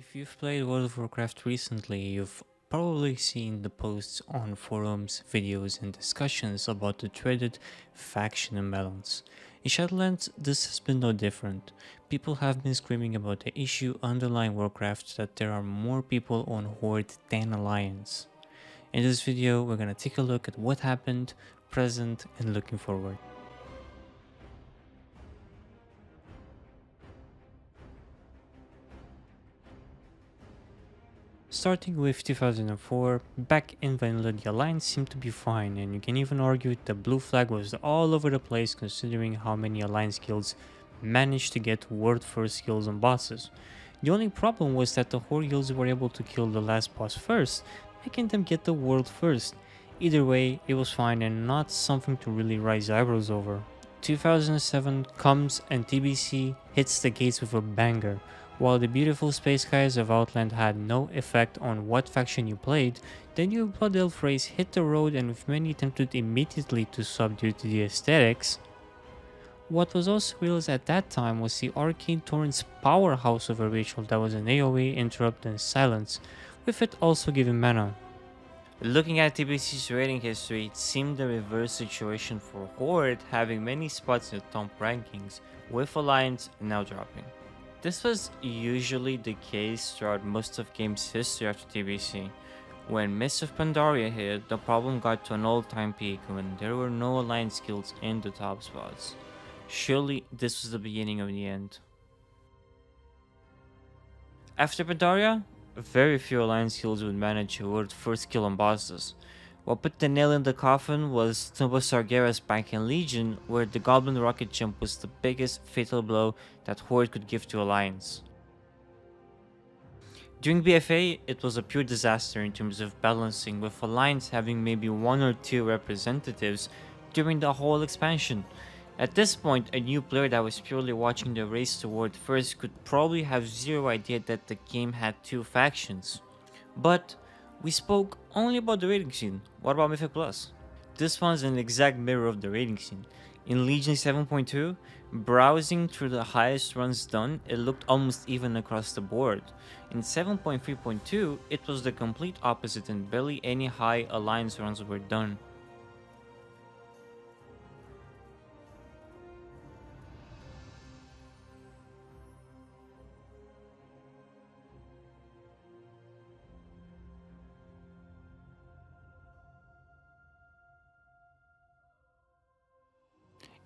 If you've played World of Warcraft recently, you've probably seen the posts on forums, videos, and discussions about the dreaded faction imbalance. In Shadowlands, this has been no different. People have been screaming about the issue underlying Warcraft that there are more people on Horde than Alliance. In this video, we're gonna take a look at what happened, present, and looking forward. Starting with 2004, back in vanilla the Alliance seemed to be fine, and you can even argue the blue flag was all over the place considering how many Alliance guilds managed to get world first kills on bosses. The only problem was that the Horde guilds were able to kill the last boss first, making them get the world first. Either way, it was fine and not something to really raise eyebrows over. 2007 comes and TBC hits the gates with a banger. While the beautiful space skies of Outland had no effect on what faction you played, the new Blood Elf race hit the road, and with many attempted immediately to sub due to the aesthetics. What was also realized at that time was the Arcane Torrent's powerhouse of a ritual that was an AoE, interrupt, and silence, with it also giving mana. Looking at TBC's rating history, it seemed the reverse situation for Horde, having many spots in the top rankings, with Alliance now dropping. This was usually the case throughout most of game's history after TBC. When Mists of Pandaria hit, the problem got to an all-time peak when there were no Alliance guilds in the top spots. Surely this was the beginning of the end. After Pandaria, very few Alliance guilds would manage to ward first kill on bosses. What put the nail in the coffin was Tumba Sargeras back in Legion, where the Goblin Rocket Jump was the biggest fatal blow that Horde could give to Alliance. During BFA, it was a pure disaster in terms of balancing, with Alliance having maybe one or two representatives during the whole expansion. At this point, a new player that was purely watching the race toward first could probably have zero idea that the game had two factions. But we spoke only about the rating scene. What about Mythic Plus? This one's an exact mirror of the rating scene. In Legion 7.2, browsing through the highest runs done, it looked almost even across the board. In 7.3.2, it was the complete opposite and barely any high Alliance runs were done.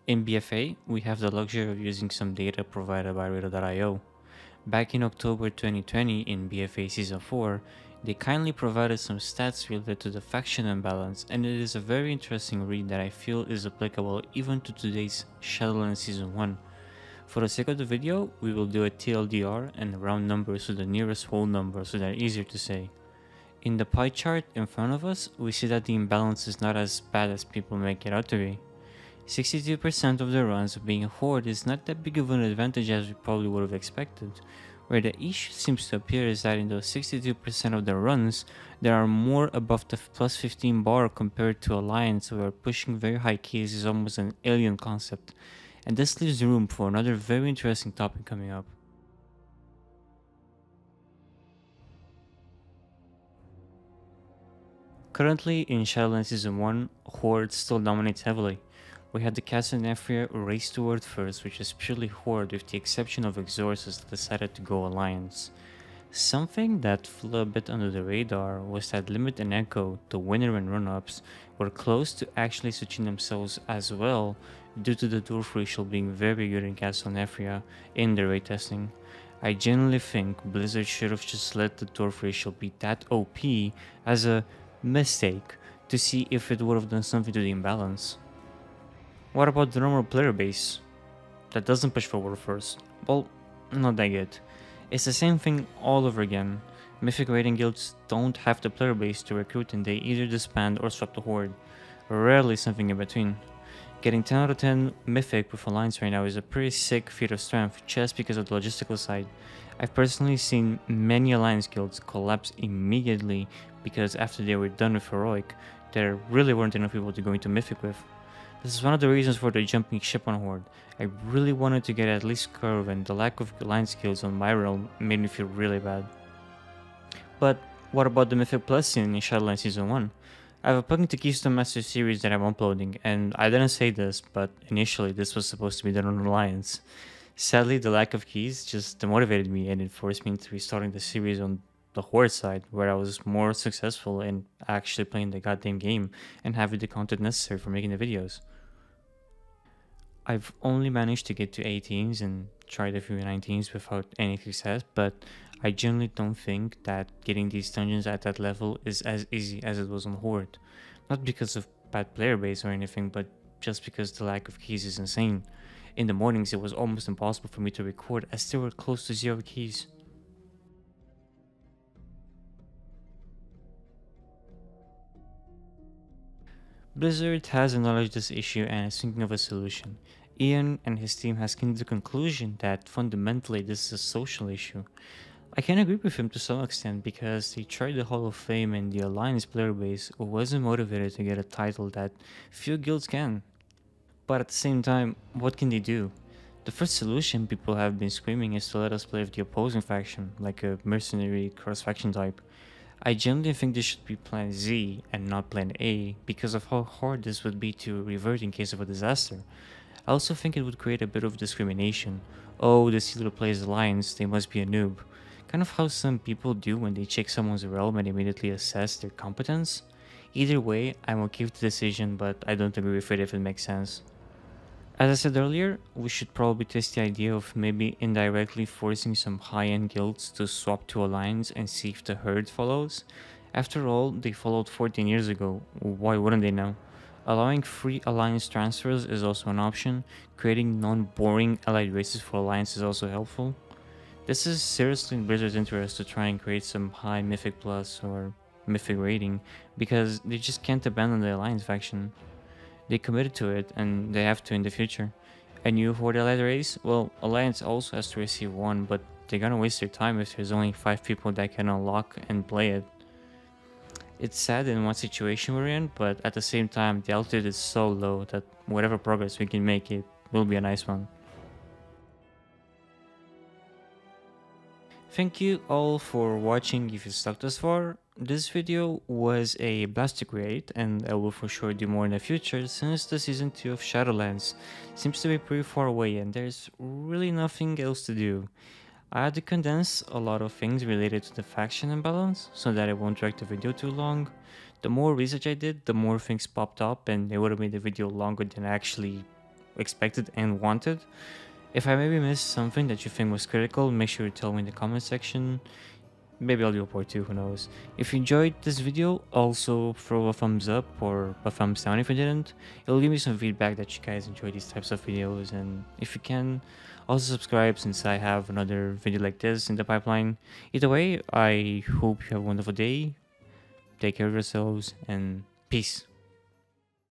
In BFA, we have the luxury of using some data provided by Radar.io. Back in October 2020 in BFA Season 4, they kindly provided some stats related to the faction imbalance, and it is a very interesting read that I feel is applicable even to today's Shadowlands Season 1. For the sake of the video, we will do a TLDR and round numbers to the nearest whole number so they're easier to say. In the pie chart in front of us, we see that the imbalance is not as bad as people make it out to be. 62% of the runs being Horde is not that big of an advantage as we probably would have expected. Where the issue seems to appear is that in those 62% of the runs, there are more above the plus 15 bar compared to Alliance, where pushing very high keys is almost an alien concept. And this leaves room for another very interesting topic coming up. Currently in Shadowlands Season 1, Horde still dominates heavily. We had the Castle Nefria race toward first, which is purely Horde with the exception of Exorcist that decided to go Alliance. Something that flew a bit under the radar was that Limit and Echo, the winner and run-ups, were close to actually switching themselves as well due to the Dwarf racial being very good in Castle Nefria in their raid testing. I genuinely think Blizzard should have just let the Dwarf racial be that OP as a mistake to see if it would have done something to the imbalance. What about the normal player base that doesn't push forward first? Well, not that good. It's the same thing all over again. Mythic raiding guilds don't have the player base to recruit and they either disband or swap the Horde. Rarely something in between. Getting 10 out of 10 Mythic with Alliance right now is a pretty sick feat of strength just because of the logistical side. I've personally seen many Alliance guilds collapse immediately because after they were done with Heroic, there really weren't enough people to go into Mythic with. This is one of the reasons for the jumping ship on Horde. I really wanted to get at least Curve, and the lack of Alliance skills on my realm made me feel really bad. But what about the Mythic Plus scene in Shadowlands Season 1? I have a plugin to Keystone Master series that I'm uploading, and I didn't say this, but initially this was supposed to be done on Alliance. Sadly, the lack of keys just demotivated me and it forced me into restarting the series on the Horde side, where I was more successful in actually playing the goddamn game and having the content necessary for making the videos. I've only managed to get to 18s and tried a few 19s without any success, but I generally don't think that getting these dungeons at that level is as easy as it was on Horde. Not because of bad player base or anything, but just because the lack of keys is insane. In the mornings it was almost impossible for me to record as there were close to 0 keys. Blizzard has acknowledged this issue and is thinking of a solution. Ian and his team has come to the conclusion that fundamentally this is a social issue. I can agree with him to some extent because they tried the Hall of Fame and the Alliance player base wasn't motivated to get a title that few guilds can. But at the same time, what can they do? The first solution people have been screaming is to let us play with the opposing faction, like a mercenary cross-faction type. I generally think this should be plan Z and not plan A because of how hard this would be to revert in case of a disaster. I also think it would create a bit of discrimination. Oh, the healer plays Alliance, they must be a noob. Kind of how some people do when they check someone's realm and immediately assess their competence. Either way, I'm okay with the decision, but I don't agree with it if it makes sense. As I said earlier, we should probably test the idea of maybe indirectly forcing some high-end guilds to swap to Alliance and see if the herd follows. After all, they followed 14 years ago, why wouldn't they now? Allowing free Alliance transfers is also an option, creating non-boring allied races for Alliance is also helpful. This is seriously in Blizzard's interest to try and create some high Mythic Plus or Mythic rating, because they just can't abandon the Alliance faction. They committed to it, and they have to in the future. A new Horde Allied race? Well, Alliance also has to receive one, but they're gonna waste their time if there's only 5 people that can unlock and play it. It's sad in what situation we're in, but at the same time, the altitude is so low that whatever progress we can make, it will be a nice one. Thank you all for watching if you stuck this far. This video was a blast to create, and I will for sure do more in the future since the season 2 of Shadowlands seems to be pretty far away and there's really nothing else to do. I had to condense a lot of things related to the faction imbalance so that it won't drag the video too long. The more research I did, the more things popped up and it would have made the video longer than I actually expected and wanted. If I maybe missed something that you think was critical, make sure to tell me in the comment section. Maybe I'll do a part 2, who knows. If you enjoyed this video, also throw a thumbs up or a thumbs down if you didn't. It'll give me some feedback that you guys enjoy these types of videos, and if you can, also subscribe since I have another video like this in the pipeline. Either way, I hope you have a wonderful day, take care of yourselves, and peace.